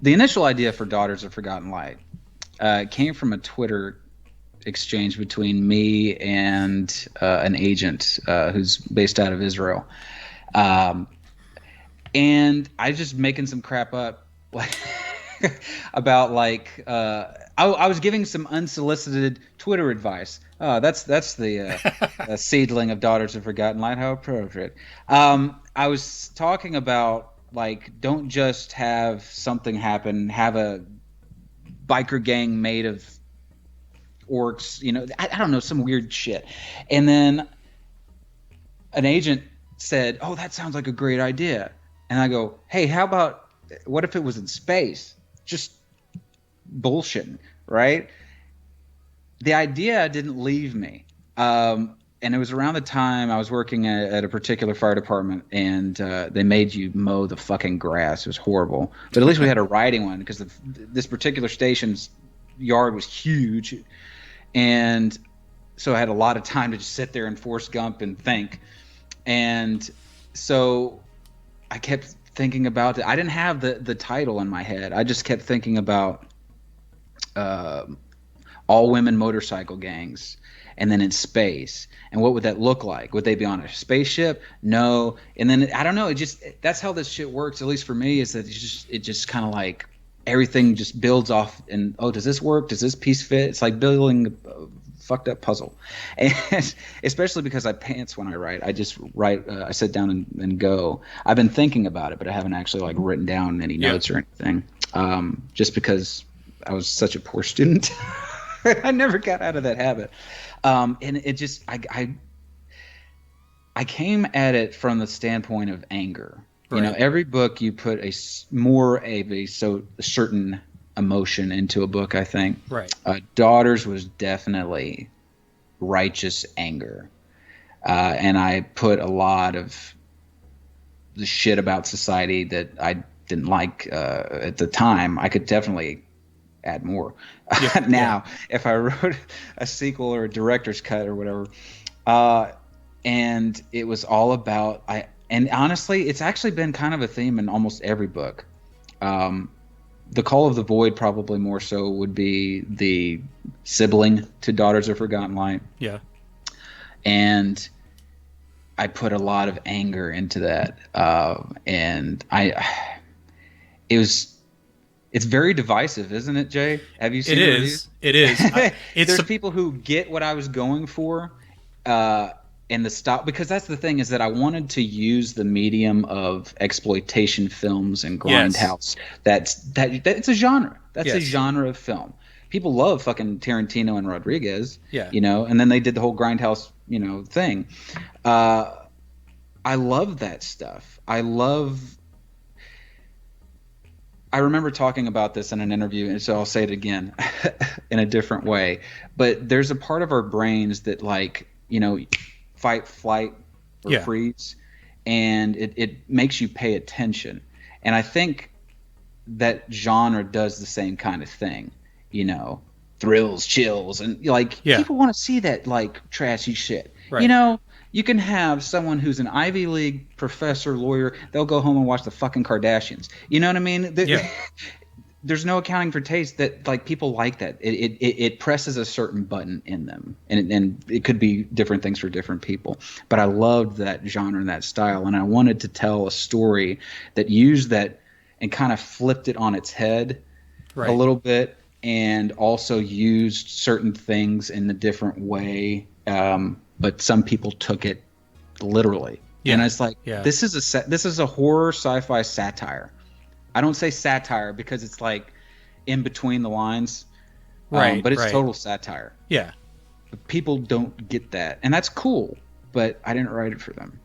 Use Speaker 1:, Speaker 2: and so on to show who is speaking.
Speaker 1: the initial idea for Daughters of Forgotten Light came from a Twitter exchange between me and an agent who's based out of Israel. And I just making some crap up like about like I was giving some unsolicited Twitter advice. That's the seedling of Daughters of Forgotten Light. How appropriate. I was talking about like don't just have something happen. Have a biker gang made of orcs. You know, I don't know, some weird shit. And then an agent said, "Oh, that sounds like a great idea." And I go, "Hey, how about what if it was in space?" Just bullshitting, right? The idea didn't leave me. And it was around the time I was working at a particular fire department, and they made you mow the fucking grass. It was horrible. But at least we had a riding one because this particular station's yard was huge. And so I had a lot of time to just sit there and Forrest Gump and think. And so I kept thinking about it. I didn't have the title in my head. I just kept thinking about all women motorcycle gangs, and then in space. And what would that look like? Would they be on a spaceship? No. And then I don't know. That's how this shit works. At least for me, is that it just kind of like everything just builds off. And does this work? Does this piece fit? It's like building fucked up puzzle. And especially because I pants when I write. I just write, I sit down and go. I've been thinking about it, but I haven't actually like written down any notes or anything. Just because I was such a poor student. I never got out of that habit. And it just, I came at it from the standpoint of anger. Right. You know, every book you put a certain emotion into a book, I think.
Speaker 2: Right.
Speaker 1: Daughters was definitely righteous anger. And I put a lot of the shit about society that I didn't like at the time. I could definitely add more now if I wrote a sequel or a director's cut or whatever. And it was all about and honestly, it's actually been kind of a theme in almost every book. The Call of the Void probably more so would be the sibling to Daughters of Forgotten Light.
Speaker 2: Yeah.
Speaker 1: And I put a lot of anger into that. And it's very divisive, isn't it, Jay? Have you seen it?
Speaker 2: It is.
Speaker 1: There's people who get what I was going for, and the stop, because that's the thing, is that I wanted to use the medium of exploitation films and grindhouse. Yes. That's a genre. That's a genre of film. People love fucking Tarantino and Rodriguez. Yeah. You know, and then they did the whole grindhouse, thing. I love that stuff. I remember talking about this in an interview, and so I'll say it again in a different way. But there's a part of our brains that, like, fight, flight, or freeze, and it makes you pay attention. And I think that genre does the same kind of thing, thrills, chills, and people want to see that like trashy shit. Right. You can have someone who's an Ivy League professor, lawyer, they'll go home and watch the fucking Kardashians. You know what I mean? There's no accounting for taste that, like, people like that. It presses a certain button in them. And it could be different things for different people. But I loved that genre and that style. And I wanted to tell a story that used that and kind of flipped it on its head a little bit, and also used certain things in a different way. But some people took it literally, and it's like this is a horror sci-fi satire. I don't say satire because it's like in between the lines, but it's total satire.
Speaker 2: Yeah,
Speaker 1: but people don't get that, and that's cool. But I didn't write it for them.